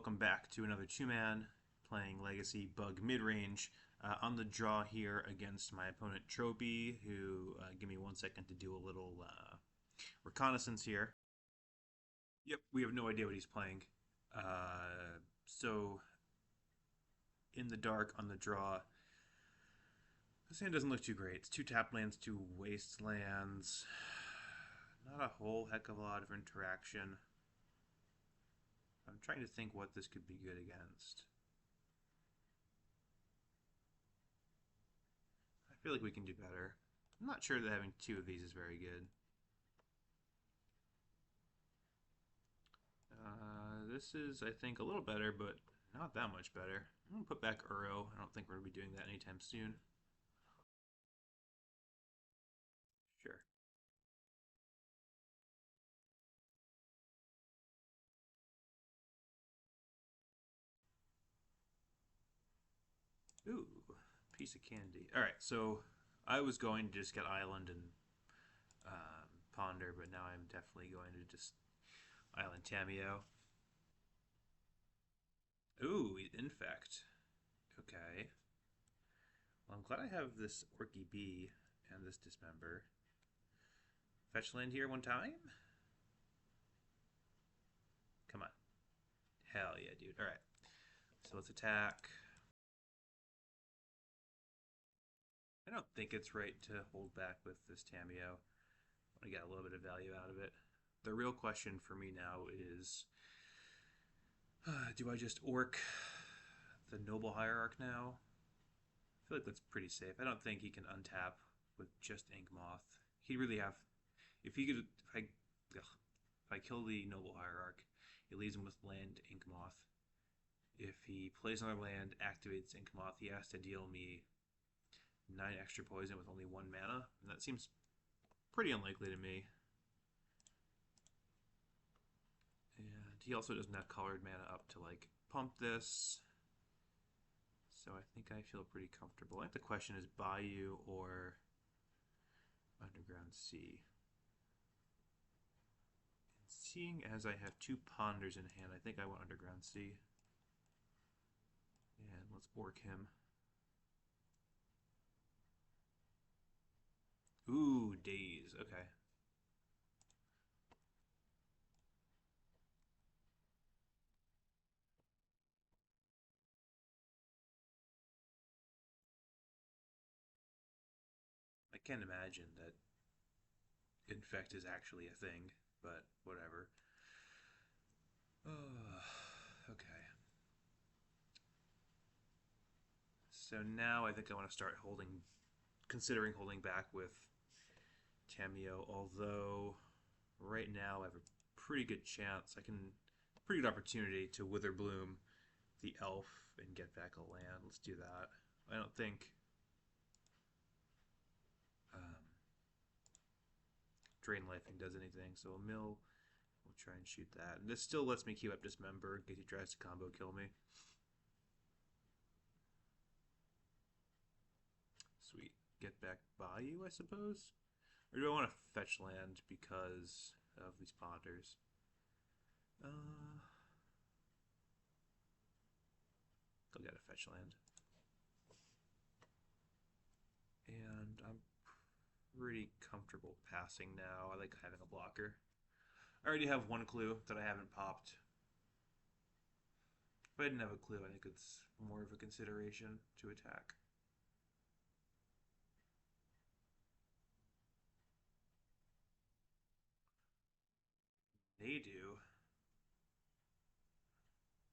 welcome back to another two-man playing Legacy Bug Midrange. On the draw here against my opponent Tropy, who, give me 1 second to do a little reconnaissance here. Yep, we have no idea what he's playing. So, in the dark on the draw, this hand doesn't look too great. It's 2 tap lands, 2 wastelands. Not a whole heck of a lot of interaction. I'm trying to think what this could be good against. I feel like we can do better. I'm not sure that having 2 of these is very good. This is, I think, a little better, but not that much better. I'm going to put back Uro. I don't think we're going to be doing that anytime soon. Sure. Ooh, piece of candy. Alright, so I was going to just get Island and Ponder, but now I'm definitely going to just Island Tamiyo. Ooh, Infect. Okay. Well, I'm glad I have this Orky Bee and this Dismember. Fetch land here one time? Come on. Hell yeah, dude. Alright. So let's attack. I don't think it's right to hold back with this Tamiyo. I want to get a little bit of value out of it. The real question for me now is, do I just Orc the Noble Hierarch now? I feel like that's pretty safe. I don't think he can untap with just Inkmoth. He'd really have... If I kill the Noble Hierarch, it leaves him with land Inkmoth. If he plays another land, activates Inkmoth, he has to deal me 9 extra poison with only 1 mana, and that seems pretty unlikely to me. And he also doesn't have colored mana up to like pump this. So I think I feel pretty comfortable. I think the question is Bayou or Underground Sea. And seeing as I have 2 Ponders in hand, I think I want Underground Sea. And let's Orc him. Ooh, Daze. Okay. I can't imagine that Infect is actually a thing, but whatever. Okay. So now I think I want to start considering holding back with Tamiyo, although right now I have a pretty good chance, pretty good opportunity to Witherbloom the Elf and get back a land. Let's do that. I don't think Drain Lifing does anything, so a mill, we'll try and shoot that. And this still lets me queue up Dismember in case he tries to combo kill me. Sweet. Get back Bayou, I suppose? Or do I want to fetch land because of these Ponders? Go get a fetch land. And I'm pretty comfortable passing now. I like having a blocker. I already have 1 clue that I haven't popped. If I didn't have a clue, I think it's more of a consideration to attack. They do.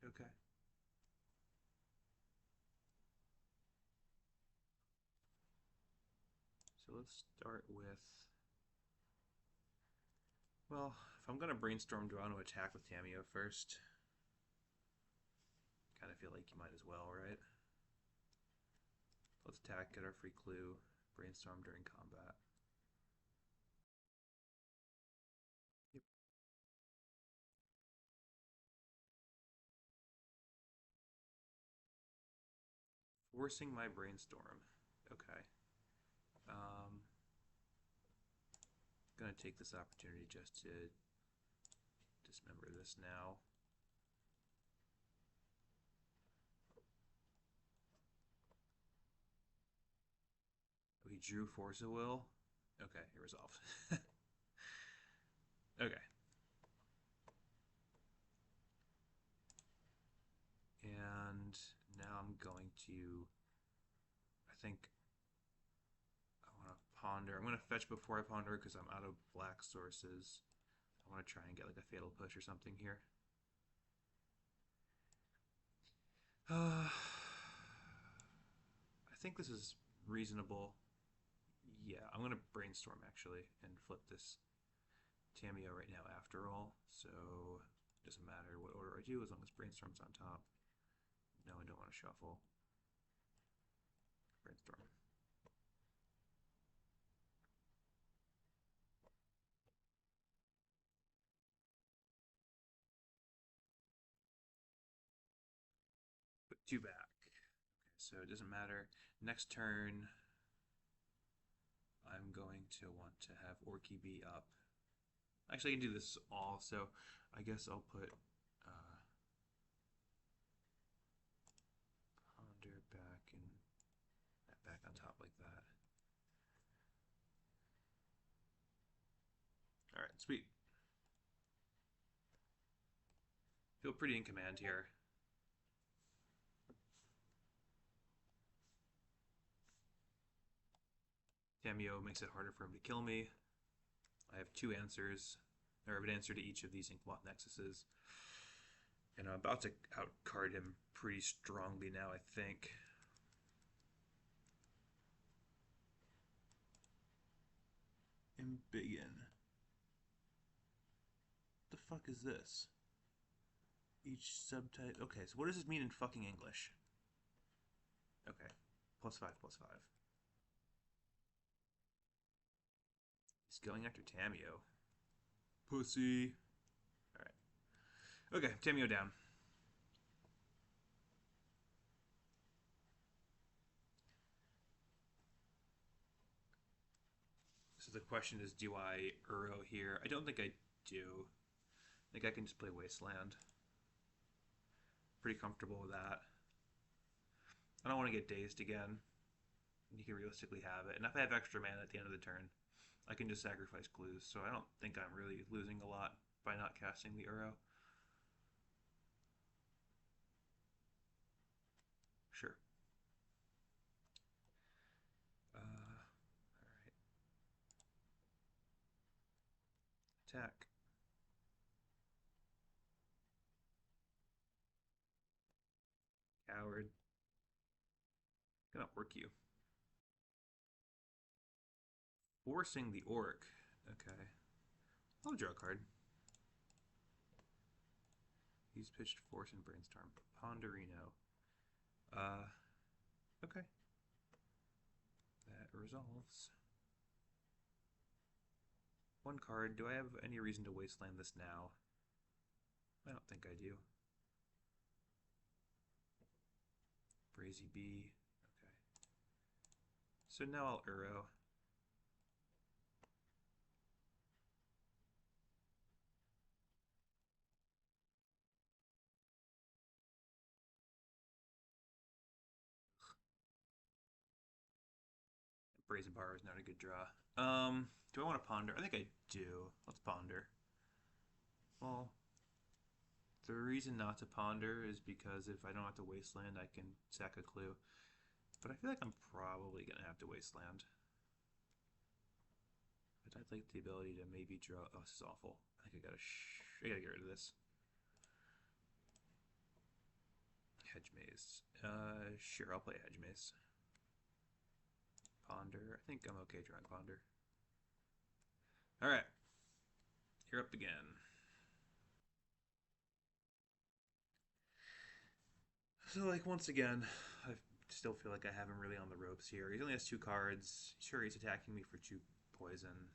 Okay. So let's start with... Well, if I'm going to brainstorm, do I want to attack with Tamiyo first? Kind of feel like you might as well, right? Let's attack, get our free clue, brainstorm during combat. Yep. Forcing my brainstorm. Okay. Gonna take this opportunity just to dismember this now. He drew Force of Will. Okay, it resolved. Okay. And now I'm going to, I think I want to ponder. I'm going to fetch before I ponder because I'm out of black sources. I want to try and get like a fatal push or something here. I think this is reasonable. Yeah, I'm going to brainstorm actually and flip this Tameo right now after all. So it doesn't matter what order I do as long as brainstorm's on top. No, I don't want to shuffle. Brainstorm. Put two back. Okay, so it doesn't matter. Next turn, I'm going to want to have Orky be up. Actually, I can do this all, so I guess I'll put Ponder back and that back on top like that. Alright, sweet. Feel pretty in command here. Tameo makes it harder for him to kill me. I have two answers. I have an answer to each of these Inkblot Nexuses. And I'm about to outcard him pretty strongly now, I think. Embiggen. What the fuck is this? Each subtype. Okay, so what does this mean in fucking English? Okay. +5, +5. He's going after Tameo. Pussy. Alright. Okay, Tameo down. So the question is, do I Uro here? I don't think I do. I think I can just play Wasteland. Pretty comfortable with that. I don't want to get dazed again. You can realistically have it. And if I have extra mana at the end of the turn, I can just sacrifice clues. So I don't think I'm really losing a lot by not casting the Uro. Sure. Alright. Attack. Coward. Gonna work you. Forcing the Orc. Okay. I'll draw a card. He's pitched Force and Brainstorm. Ponderino. Okay. That resolves. One card. Do I have any reason to Wasteland this now? I don't think I do. Brazy B. Okay. So now I'll Uro. Brazen Bar is not a good draw. Do I want to ponder? I think I do. Let's ponder. Well, the reason not to ponder is because if I don't have to Wasteland, I can sack a clue. But I feel like I'm probably going to have to Wasteland. But I'd like the ability to maybe draw... Oh, this is awful. I think I gotta get rid of this. Hedge Maze. Sure, I'll play Hedge Maze. Ponder. I think I'm okay drawing Ponder. Alright. You're up again. So, like, once again, I still feel like I have him really on the ropes here. He only has two cards. Sure, he's attacking me for 2 poison.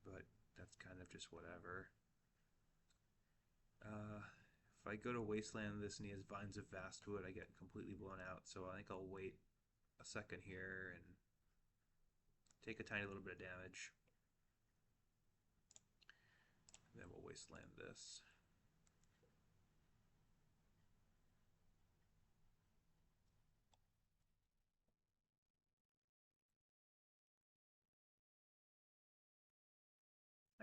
But that's kind of just whatever. If I go to Wasteland this and he has Vines of Vastwood, I get completely blown out. So I think I'll wait a second here and take a tiny little bit of damage. And then we'll Wasteland this.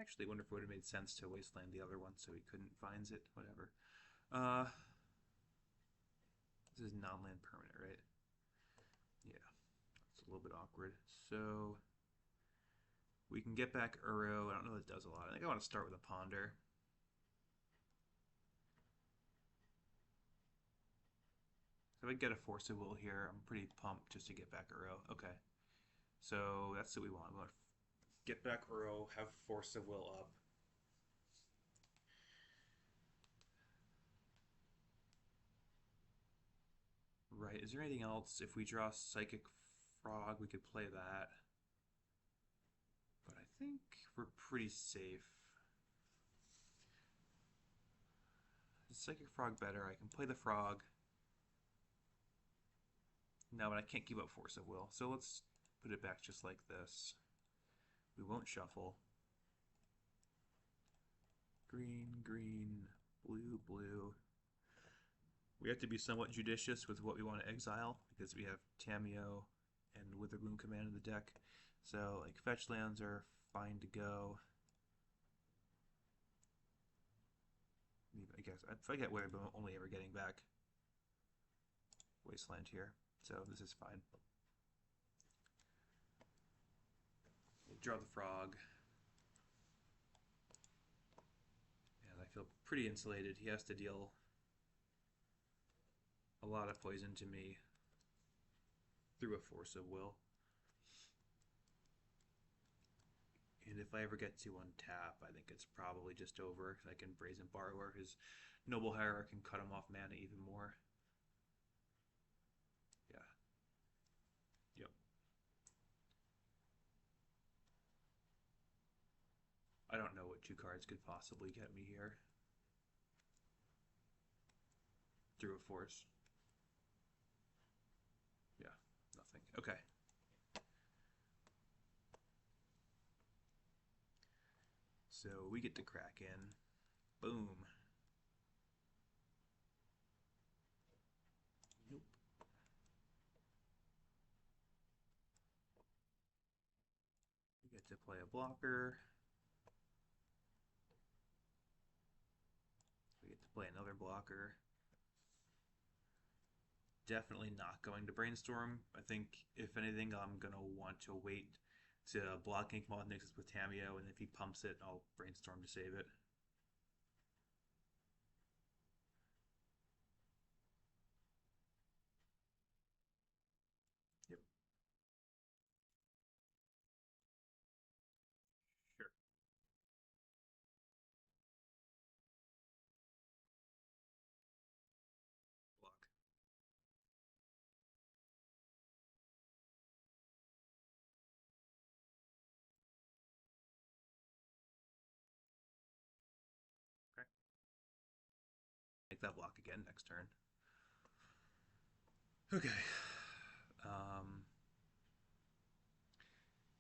Actually, I wonder if it would have made sense to wasteland the other one so he couldn't finds it. Whatever. Uh, this is non-land permanent, right? Yeah, it's a little bit awkward. So we can get back Uro. I don't know if it does a lot. I think I want to start with a Ponder. So if I get a Force of Will here, I'm pretty pumped just to get back Uro. Okay. So that's what we want. We want to get back Uro, have Force of Will up. Right. Is there anything else? If we draw Psychic Frog, we could play that. But I think we're pretty safe. Is Psychic Frog better? I can play the Frog. No, but I can't keep up Force of Will. So let's put it back just like this. We won't shuffle. Green, green, blue, blue. We have to be somewhat judicious with what we want to exile because we have Tamiyo and Witherbloom Command in the deck. So, like, fetch lands are fine to go. I guess I forget where I'm only ever getting back Wasteland here, so this is fine. We'll draw the Frog. And I feel pretty insulated. He has to deal a lot of poison to me through a Force of Will. And if I ever get to untap, I think it's probably just over. I can Brazen Borrower. His Noble Hierarch can cut him off mana even more. Yeah. Yep. I don't know what 2 cards could possibly get me here. Through a Force. Yeah, nothing. Okay. So we get to crack in. Boom. Nope. We get to play a blocker. We get to play another blocker. Definitely not going to Brainstorm. I think, if anything, I'm going to want to wait to block Inkmoth Nexus with Tamiyo, and if he pumps it, I'll Brainstorm to save it. Yep. Sure. Block. Okay. Make that block again next turn. Okay.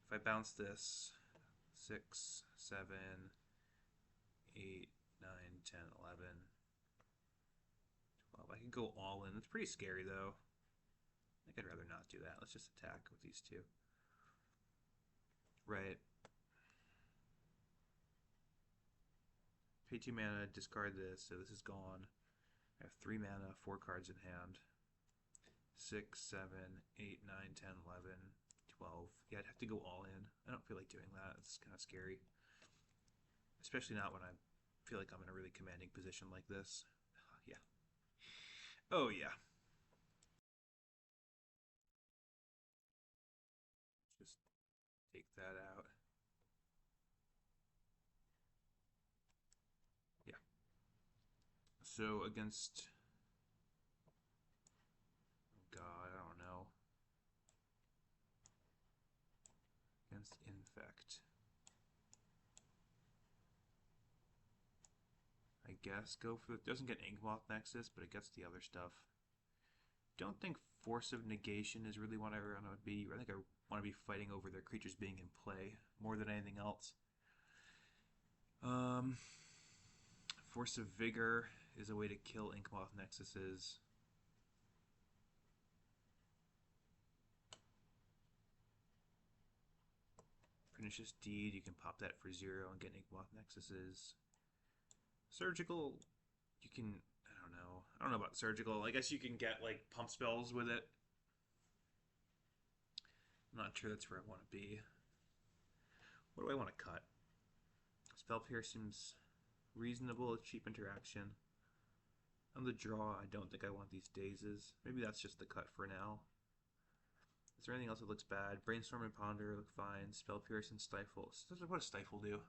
If I bounce this, 6, 7, 8, 9, 10, 11, 12. I can go all in. It's pretty scary, though. I think I'd rather not do that. Let's just attack with these two. Right. Pay 2 mana, discard this, so this is gone. I have 3 mana, 4 cards in hand. 6, 7, 8, 9, 10, 11, 12. Yeah, I'd have to go all in. I don't feel like doing that. It's kind of scary. Especially not when I feel like I'm in a really commanding position like this. Yeah. Oh, yeah. Just take that out. Yeah. So against... Oh God, I don't know. Against Infect. I guess go for... It doesn't get Inkmoth Nexus, but it gets the other stuff. Don't think Force of Negation is really what I want to be. I think I want to be fighting over their creatures being in play more than anything else. Force of Vigor is a way to kill Inkmoth Nexuses. Pernicious Deed, you can pop that for 0 and get Inkmoth Nexuses. Surgical, you can, I don't know. I don't know about Surgical. I guess you can get, like, pump spells with it. I'm not sure that's where I want to be. What do I want to cut? Spell Pierce seems reasonable, cheap interaction. On the draw, I don't think I want these Dazes. Maybe that's just the cut for now. Is there anything else that looks bad? Brainstorm and Ponder look fine. Spell Pierce and Stifle. What does Stifle do?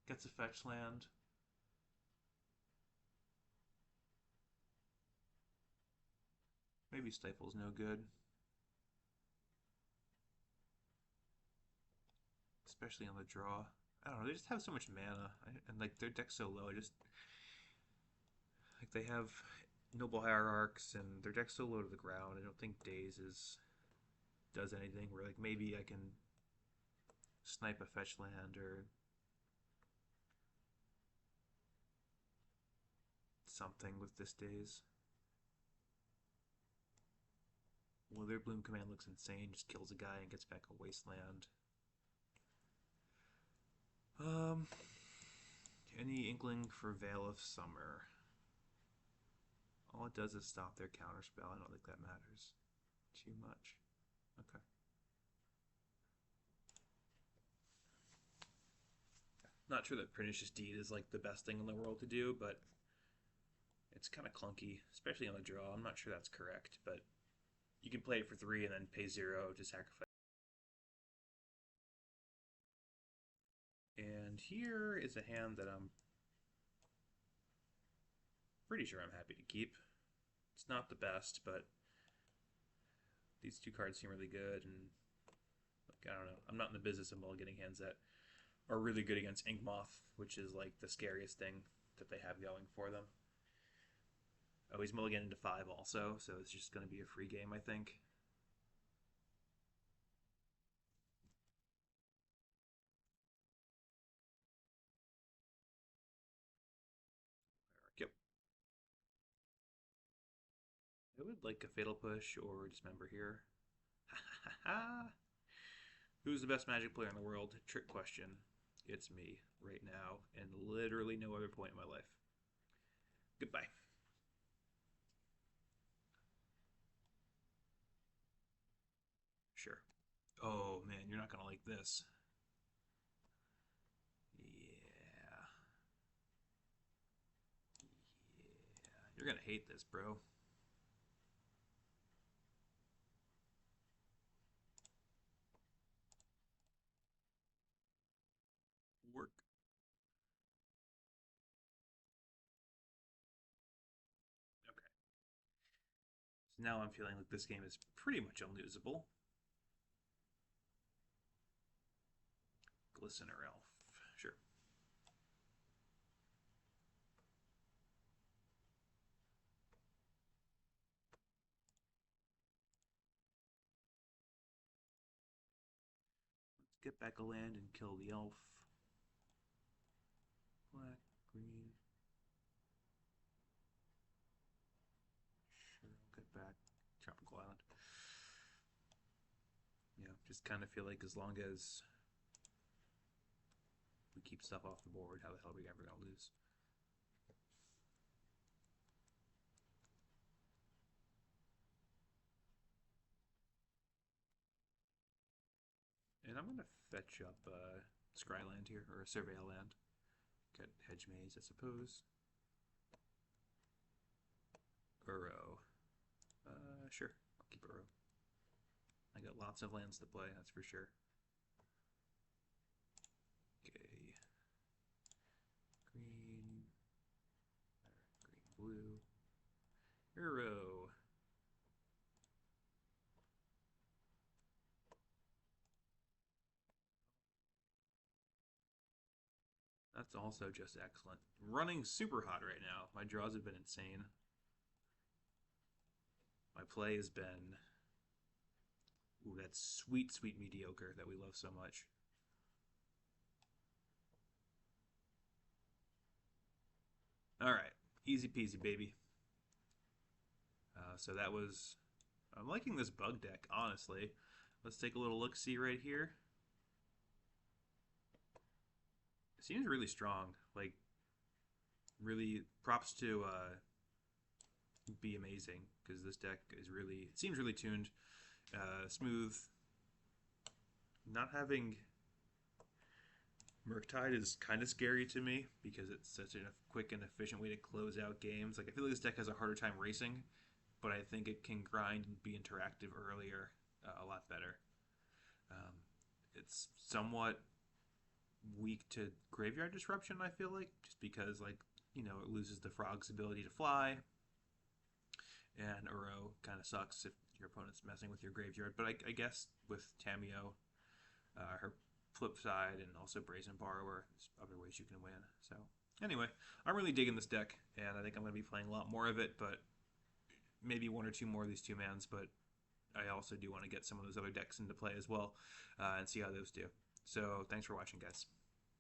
Gets a fetch land. Maybe Stifle's no good. Especially on the draw. I don't know, they just have so much mana. And like their deck's so low, like they have Noble Hierarchs and their deck's so low to the ground. I don't think Daze does anything where like maybe I can snipe a fetch land or something with this Daze. Witherbloom command looks insane, just kills a guy and gets back a wasteland. Any inkling for Veil of Summer? All it does is stop their counterspell. I don't think that matters too much. Okay. Not sure that Pernicious Deed is like the best thing in the world to do, but it's kind of clunky, especially on the draw. I'm not sure that's correct, but you can play it for 3 and then pay 0 to sacrifice. And here is a hand that I'm pretty sure I'm happy to keep. It's not the best, but these 2 cards seem really good, and like, I don't know. I'm not in the business of mulliganing hands that are really good against Inkmoth, which is like the scariest thing that they have going for them. Oh, he's mulliganing to 5 also, so it's just going to be a free game, I think. Yep. I would like a Fatal Push or Dismember here. Who's the best Magic player in the world? Trick question. It's me right now, and literally no other point in my life. Goodbye. Sure. Oh man, you're not gonna like this. Yeah. Yeah. You're gonna hate this, bro. Work. Okay. So now I'm feeling like this game is pretty much unlosable. Glistener Elf. Sure. Let's get back a land and kill the elf. Black, green. Sure, I'll get back. Tropical Island. Yeah, just kind of feel like as long as we keep stuff off the board, how the hell are we ever going to lose? And I'm going to fetch up Scry Land here, or a Surveil Land. Get Hedge Maze, I suppose. Uro. Sure, I'll keep Uro. I got lots of lands to play, that's for sure. Okay. Green. Green, blue. Uro. That's also just excellent. Running super hot right now. My draws have been insane. My play has been, ooh, that sweet, sweet mediocre that we love so much. All right, easy peasy, baby. So that was, I'm liking this bug deck, honestly. Let's take a little look-see right here. seems really strong. Like, really props to be amazing, because this deck is really, it seems really tuned, smooth. Not having Murktide is kind of scary to me because it's such a quick and efficient way to close out games. Like, I feel like this deck has a harder time racing, but I think it can grind and be interactive earlier a lot better. Um, it's somewhat weak to graveyard disruption, I feel like, just because, like, it loses the frog's ability to fly, and Uro kind of sucks if your opponent's messing with your graveyard. But I guess with Tamio, her flip side, and also Brazen Borrower, there's other ways you can win. So anyway, I'm really digging this deck, and I think I'm going to be playing a lot more of it, but maybe one or two more of these 2-mans, but I also do want to get some of those other decks into play as well, and see how those do. So thanks for watching, guys.